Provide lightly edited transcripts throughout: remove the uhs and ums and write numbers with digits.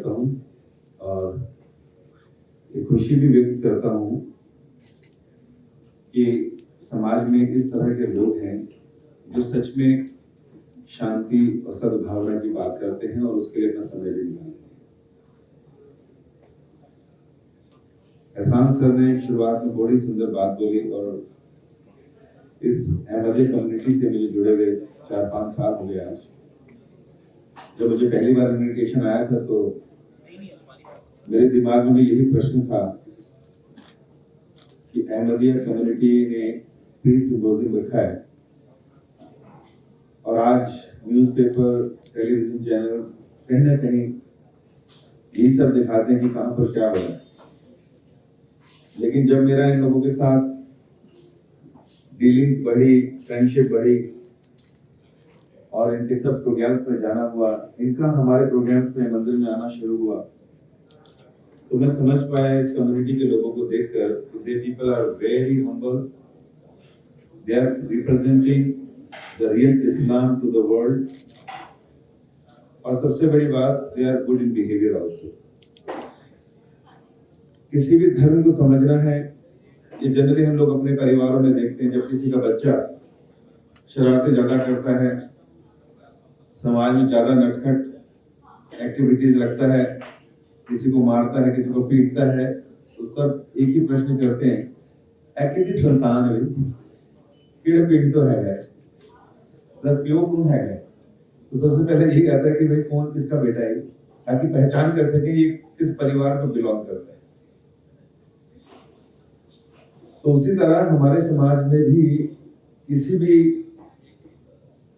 करता हूँ और ये खुशी भी व्यक्त करता हूँ कि समाज में इस तरह के लोग हैं जो सच में शांति और सद्भावना की बात करते हैं और उसके लिए अपना समय भी निकालते हैं। एहसान सर ने शुरुआत में बड़ी सुंदर बात बोली और इस अहमदिया कम्युनिटी से मुझे जुड़े हुए 4-5 साल हो गए आज। जब मुझे पहली बार इन्विटेशन आया था तो मेरे दिमाग में भी यही प्रश्न था कि अहमदिया कम्युनिटी ने पीस सिंपोजियम रखा है और आज न्यूज़पेपर, टेलीविजन चैनल्स कहीं ना कहीं यही सब दिखाते हैं कि कहां पर क्या हो रहा है। लेकिन जब मेरा इन लोगों के साथ डीलिंग्स बढ़ी, फ्रेंडशिप बढ़ी और इनके सब प्रोग्राम्स में जाना हुआ, इनका हमारे प्रोग्राम्स में मंदिर में आना शुरू हुआ, तो मैं समझ पाया इस कम्युनिटी के लोगों को देखकर they people are very humble, they are representing the real Islam to the world और सबसे बड़ी बात they are good in behaviour also. किसी भी धर्म को समझना है, ये जनरली हम लोग अपने परिवारों में देखते हैं, जब किसी का बच्चा शरारतें ज्यादा करता है, समाज में ज्यादा नटखट एक्टिविटीज रखता है, किसी को मारता है, किसी को पीटता है, तो सब एक ही प्रश्न करते हैं, ऐसी संतान है कीड़े पीड़ तो है प्यो कौन है। तो सबसे पहले यही आता है कि भाई कौन किसका बेटा है, ताकि पहचान कर सके ये किस परिवार को बिलोंग करता है। तो उसी तरह हमारे समाज में भी किसी भी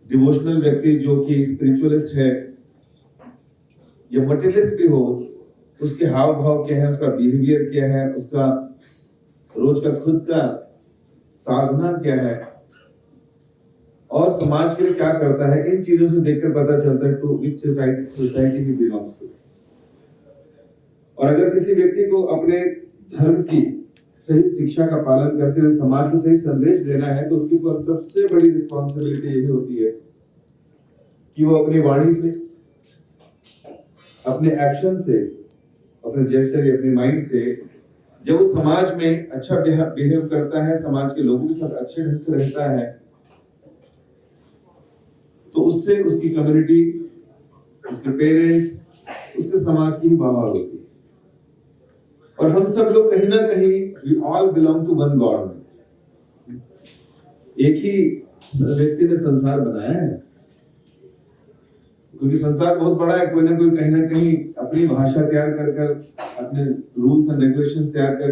डिवोशनल व्यक्ति जो कि स्पिरिचुअलिस्ट है या मटेरियलिस्ट भी हो, उसके हाव भाव क्या है, उसका बिहेवियर क्या है, उसका रोज का खुद का साधना क्या है और समाज के लिए क्या करता है, इन चीजों से देखकर पता चलता है to which society he belongs to. और अगर किसी व्यक्ति को अपने धर्म की सही शिक्षा का पालन करते हुए समाज को सही संदेश देना है, तो उसके ऊपर सबसे बड़ी रिस्पॉन्सिबिलिटी यही होती है कि वो अपनी वाणी से, अपने एक्शन से, अपने जेस्चर, अपने माइंड से, जब वो समाज में अच्छा बिहेव करता है, समाज के लोगों के साथ अच्छे ढंग से रहता है, तो उससे उसकी कम्युनिटी, उसके पेरेंट्स, उसके समाज की ही वाह होती है। और हम सब लोग कहीं ना कहीं we all belong to one God। एक ही व्यक्ति ने संसार बनाया है, क्योंकि संसार बहुत बड़ा है, कोई ना कोई कहीं ना कहीं अपनी भाषा तैयार कर अपने रूल्स एंड रेगुलेशंस तैयार कर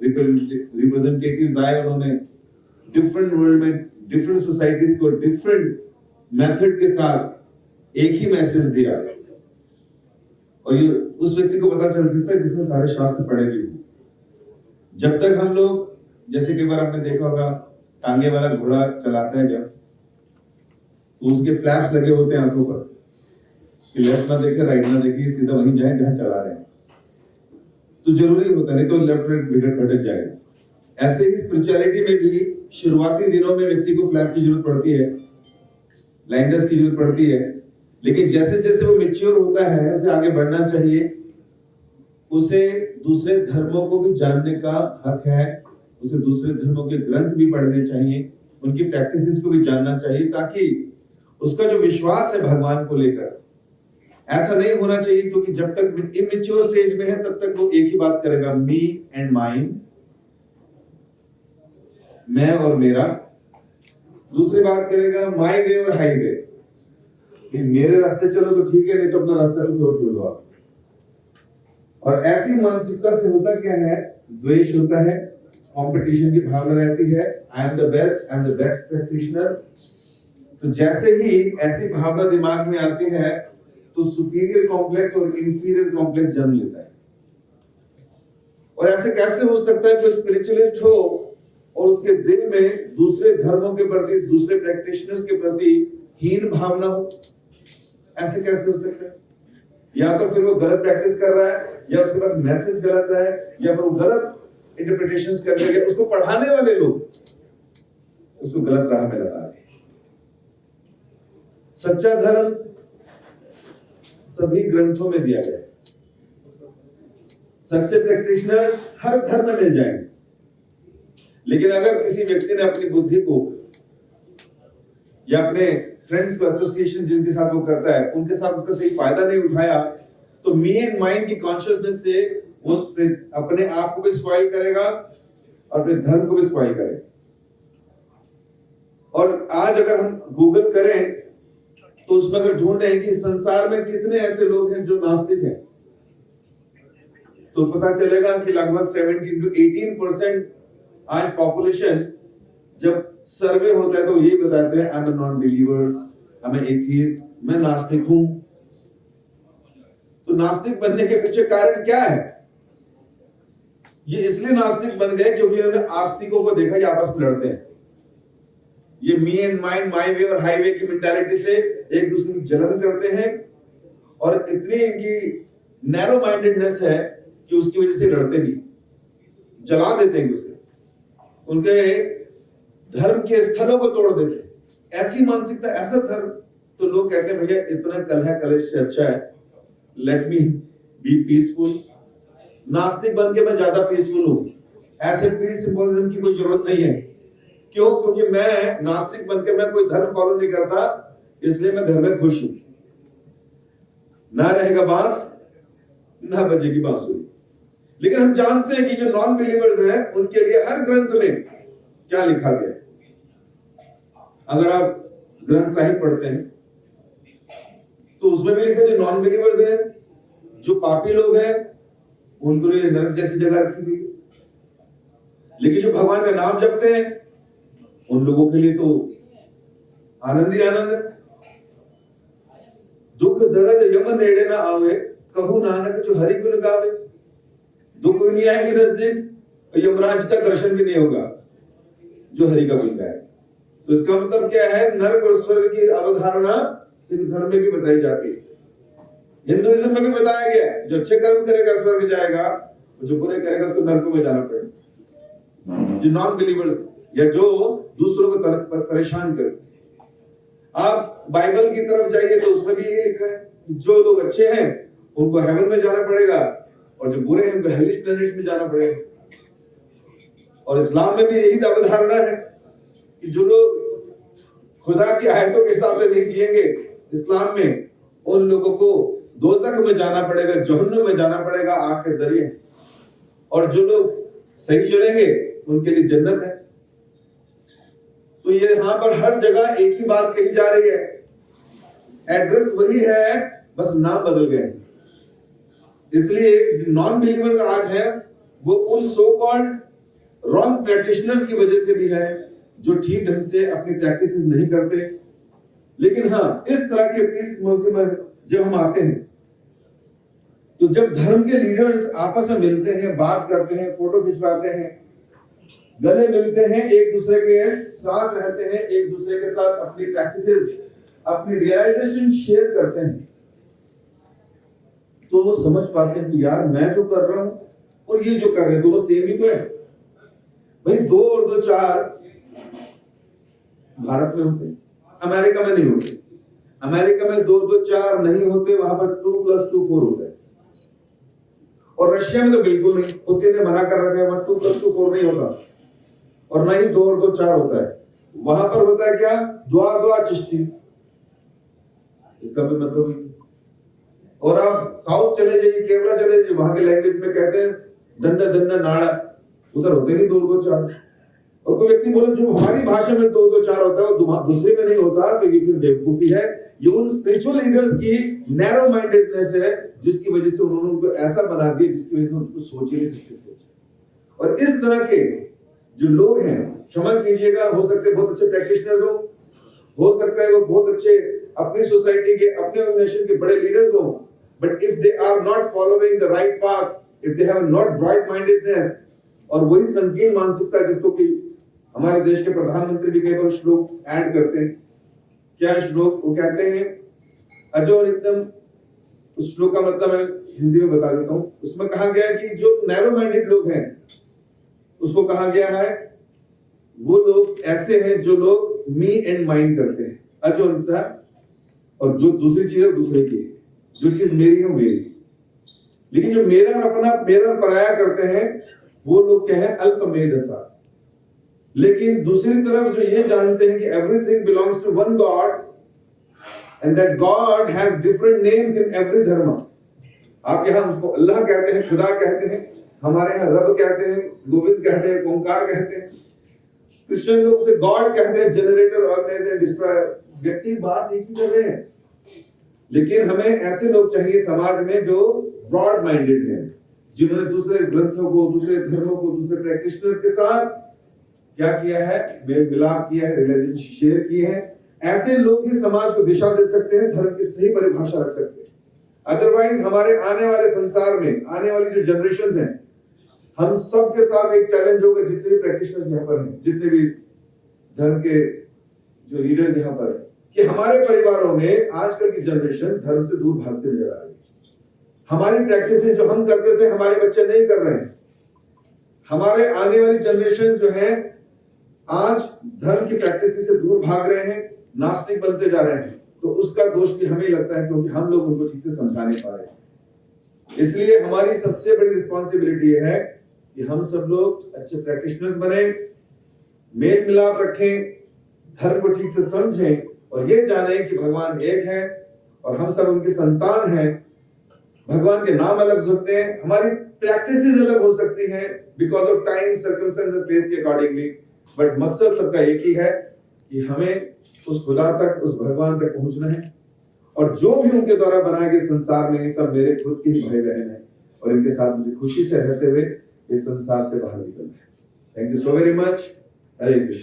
रिप्रेजेंटेटिव्स आए, उन्होंने डिफरेंट वर्ल्ड में डिफरेंट सोसाइटीज को डिफरेंट मेथड के साथ एक ही मैसेज दिया। और ये उस व्यक्ति को पता चल सकता है जिसने सारे शास्त्र पढ़े भी हो। जब तक हम लोग, जैसे कई बार आपने देखा होगा, टांगे वाला घोड़ा चलाता है जब, तो उसके फ्लैप्स लगे होते हैं आंखों पर कि लेफ्ट ना देखे, राइट ना देखे, सीधा वहीं जाए जहां चला रहे हैं। तो जरूरी होता, नहीं तो लेफ्ट राइट भटक जाएगा। ऐसे ही स्पिरिचुअलिटी में भी शुरुआती दिनों में व्यक्ति को फ्लैप की जरूरत पड़ती है, लाइनर्स की जरूरत पड़ती है, लेकिन जैसे जैसे वो मैच्योर होता है, उसे आगे बढ़ना चाहिए, उसे दूसरे धर्मों को भी जानने का हक है, उसे दूसरे धर्मों के ग्रंथ भी पढ़ने चाहिए, उनकी प्रैक्टिसेस को भी जानना चाहिए, ताकि उसका जो विश्वास है भगवान को लेकर, ऐसा नहीं होना चाहिए क्योंकि जब तक इमैच्योर स्टेज में है तब तक वो एक ही बात करेगा, मी एंड माइन, मैं और मेरा। दूसरी बात करेगा माई वे और हाईवे, मेरे रास्ते चलो तो ठीक है, नहीं तो अपना रास्ता कुछ और चलो आप। और ऐसी मानसिकता से होता क्या है, द्वेष होता है, कंपटीशन की भावना रहती है, I am the best, I am the best practitioner. तो जैसे ही ऐसी भावना दिमाग में आती है तो सुपीरियर कॉम्प्लेक्स और इंफीरियर कॉम्प्लेक्स जन्म लेता है। और ऐसे कैसे हो सकता है कि स्पिरिचुअलिस्ट हो और उसके दिल में दूसरे धर्मों के प्रति, दूसरे प्रैक्टिशनर्स के प्रति हीन भावना हो? ऐसे कैसे हो सकता है? या तो फिर वो गलत प्रैक्टिस कर रहा है, या उसके पास मैसेज गलत है, या फिर वो गलत इंटरप्रिटेशंस कर रहे हैं, उसको पढ़ाने वाले लोग उसको गलत राह में लगा रहे हैं। सच्चा धर्म सभी ग्रंथों में दिया गया है, सच्चे प्रैक्टिशनर्स हर धर्म में मिल जाएंगे, लेकिन अगर किसी व्यक्ति ने अपनी बुद्धि को या अपने फ्रेंड्स को, एसोसिएशन जिनके साथ वो करता है, उनके साथ उसका सही फायदा नहीं उठाया, तो मी एंड माइंड की कॉन्शियसनेस से वो अपने आप को भी स्पॉइल करेगा और अपने धर्म को भी स्पॉइल करेगा। और आज अगर हम गूगल करें तो उसमें अगर ढूंढें कि संसार में कितने ऐसे लोग हैं जो नास्तिक हैं, तो पता चलेगा कि लगभग 17 to 18% आज पॉपुलेशन जब सर्वे होता है तो यही बताते हैं, I am a non believer, I am atheist, मैं नास्तिक हूं। तो नास्तिक बनने के पीछे कारण क्या है? ये इसलिए नास्तिक बन गए क्योंकि इन्होंने आस्तिकों को देखा ये आपस में लड़ते हैं। ये मी एंड माइंड, माई वे और हाईवे की मेंटालिटी से एक दूसरे से जलन करते हैं और इतनी इनकी नैरो माइंडेडनेस है कि उसकी वजह से लड़ते भी, जला देते हैं दूसरे, उनके धर्म के स्थलों को तोड़ देते हैं। ऐसी मानसिकता, ऐसा धर्म, तो लोग कहते हैं भैया इतना कलह कलेश से अच्छा है लेट मी बी पीसफुल, नास्तिक बन के मैं ज्यादा पीसफुल हूं। ऐसे पीस सिंबोलिज्म की कोई जरूरत नहीं है। क्यों? क्योंकि मैं नास्तिक बनकर मैं कोई धर्म फॉलो नहीं करता, इसलिए मैं घर में खुश हूं। ना रहेगा बांस ना बजेगी बांसुरी। लेकिन हम जानते हैं कि जो नॉन बिलीवर्स हैं उनके लिए हर ग्रंथ में क्या लिखा गया है। अगर आप ग्रंथ साहिब पढ़ते हैं तो उसमें भी लिखा जो नॉन बिलीवर्स हैं, जो पापी लोग हैं, उनको लिए नरक जैसी जगह रखी हुई। लेकिन जो भगवान का नाम जपते हैं उन लोगों के लिए तो आनंद ही आनंद है। दुख दर्द यमन नेड़े ना आवे, कहू नानक जो हरि गुण गावे। दुख भी नहीं आएगी नजदीक और यमराज का दर्शन भी नहीं होगा जो हरि का गुण गाए। तो इसका मतलब क्या है? नरक और स्वर्ग की अवधारणा सिख धर्म में भी बताई जाती है, हिंदुइज्म में भी बताया गया है। जो अच्छे कर्म करेगा स्वर्ग जाएगा, जो बुरे करेगा उसको नरकों में जाना पड़ेगा। जो नॉन बिलीवर्स या जो दूसरों को परेशान करे, आप बाइबल की तरफ जाइए तो उसमें भी ये लिखा है कि जो लोग अच्छे हैं उनको हेवन में जाना पड़ेगा और जो बुरे हैं उनको हेलिश प्लैनेट्स में जाना पड़ेगा। और इस्लाम में भी यही अवधारणा है कि जो लोग खुदा की आयतों के हिसाब से नहीं जिएंगे इस्लाम में, उन लोगों को दोज़ख में जाना पड़ेगा, जहन्नुम में जाना पड़ेगा, आग के दरिए। और जो लोग सही चलेंगे उनके लिए जन्नत है। तो ये यहाँ पर हर जगह एक ही बात कही जा रही है, एड्रेस वही है, बस नाम बदल गए। इसलिए नॉन बिलीवर्स आज है वो उन सो कॉल्ड रॉन्ग प्रैक्टिशनर्स की वजह से भी है जो ठीक ढंग से अपनी प्रैक्टिसेस नहीं करते। लेकिन हाँ, इस तरह के पीस मौसम में जब हम आते हैं तो जब धर्म के लीडर्स आपस में मिलते हैं, बात करते हैं, फोटो खिंचवाते हैं, गले मिलते हैं, एक दूसरे के साथ रहते हैं, एक दूसरे के साथ अपनी प्रैक्टिसेस, अपनी रियलाइजेशन शेयर करते हैं, तो वो समझ पाते हैं कि यार मैं जो कर रहा हूं और ये जो कर रहे हैं दोनों सेम ही तो है। भाई 2 और 2 4 भारत में होते, अमेरिका में नहीं होते। अमेरिका में 2 2 4 नहीं होते, वहां पर 2 + 2 4 होता है। और रशिया में तो बिल्कुल नहीं, पुतिन ने मना कर रखा है, वहां 2 + 2 4 नहीं होता और ना ही 2 और 2 4 होता है। वहां पर होता है क्या? दुआ दुआ चिश्ती, इसका भी मतलब। और आप साउथ चले जाइए, केरला चले जाइए, वहां के लैंग्वेज में कहते हैं दन्ना दन्ना नाड़ा, उधर होते नहीं 2 2 4। और कोई व्यक्ति बोले जो हमारी भाषा में 2 2 4 होता है वो दूसरे में नहीं होता, तो ये फिर बेवकूफी है। ये उन स्पिरिचुअल लीडर्स की नैरो माइंडेडनेस है जिसकी वजह से उन्होंने उनको ऐसा बना दिया जिसकी वजह से उनको सोच ही नहीं सकते। और इस तरह के जो लोग हैं, क्षमा कीजिएगा, हो सकते हैं बहुत अच्छे प्रैक्टिशनर्स हो सकता है वो बहुत अच्छे अपनी सोसाइटी के, अपने ऑर्गेनाइजेशन के बड़े लीडर्स हो, but if they are not following the right path, if they have not right mindedness, और वही संकीर्ण मानसिकता जिसको कि हमारे देश के प्रधानमंत्री भी कई बार श्लोक ऐड करते हैं। क्या श्लोक? वो कहते हैं अजो नित्यम। उस श्लोक का मतलब मैं हिंदी में बता देता हूं। उसमें कहा गया है कि जो नैरो माइंडेड लोग हैं उसको कहा गया है वो लोग ऐसे हैं जो लोग मी एंड माइंड करते हैं, अजो, और जो दूसरी चीज है दूसरे की, जो चीज मेरी है मेरी। लेकिन जो मेरा और अपना, मेरा और पराया करते हैं, वो लोग क्या है, अल्पमेधसा। लेकिन दूसरी तरफ जो ये जानते हैं कि everything belongs to one God and that God has different names in every धर्म। आप यहाँ उसको अल्लाह कहते हैं, खुदा कहते हैं, हमारे यहाँ रब कहते हैं, गोविंद कहते हैं, ओंकार कहते हैं। क्रिश्चियन लोग उसे गॉड कहते हैं, जनरेटर, ऑर्गेनाइजर, डिस्ट्रॉयर। व्यक्ति बात एक ही कर रहे हैं, लेकिन हमें ऐसे लोग चाहिए समाज में जो ब्रॉड माइंडेड हैं, जिन्होंने दूसरे ग्रंथों को, दूसरे धर्मों को, दूसरे प्रैक्टिशनर्स के साथ क्या किया है, मेल मिलाप किया है, रिलीजन शेयर किए हैं। ऐसे लोग ही समाज को दिशा दे सकते हैं, धर्म की सही परिभाषा रख सकते हैं। अदरवाइज हमारे आने वाले संसार में, आने वाली जो जनरेशन है, हम सब के साथ एक चैलेंज होगा, जितने भी प्रैक्टिशनर्स यहाँ पर हैं, जितने भी धर्म के जो लीडर्स यहाँ पर हैं, कि हमारे परिवारों में आजकल की जनरेशन धर्म से दूर भागते नजर आ रही है। हमारी प्रैक्टिसेस जो हम करते थे, हमारे बच्चे नहीं कर रहे हैं। हमारे आने वाली जनरेशन जो है आज धर्म की प्रैक्टिस से दूर भाग रहे हैं, नास्तिक बनते जा रहे हैं। तो उसका दोष भी हमें लगता है, क्योंकि हम लोग उनको ठीक से समझा नहीं पा रहे। इसलिए हमारी सबसे बड़ी रिस्पॉन्सिबिलिटी है कि हम सब लोग अच्छे प्रैक्टिशनर्स बने, मेल मिलाप रखें, धर्म को ठीक से समझें और ये जानें कि भगवान एक है और हम सब उनकी संतान हैं। भगवान के नाम अलग होते हैं, हमारी प्रैक्टिसेस अलग हो सकती हैं because of time, circumstance and place के अकॉर्डिंगली, बट मकसद सबका एक ही है कि हमें उस खुदा तक, उस भगवान तक पहुंचना है। और जो भी उनके द्वारा बनाए गए संसार में, ये सब मेरे खुद के भाई बहन हैं और इनके साथ मुझे खुशी से रहते हुए इस संसार से बाहर निकलना है। Thank you so very much. Hare Krishna.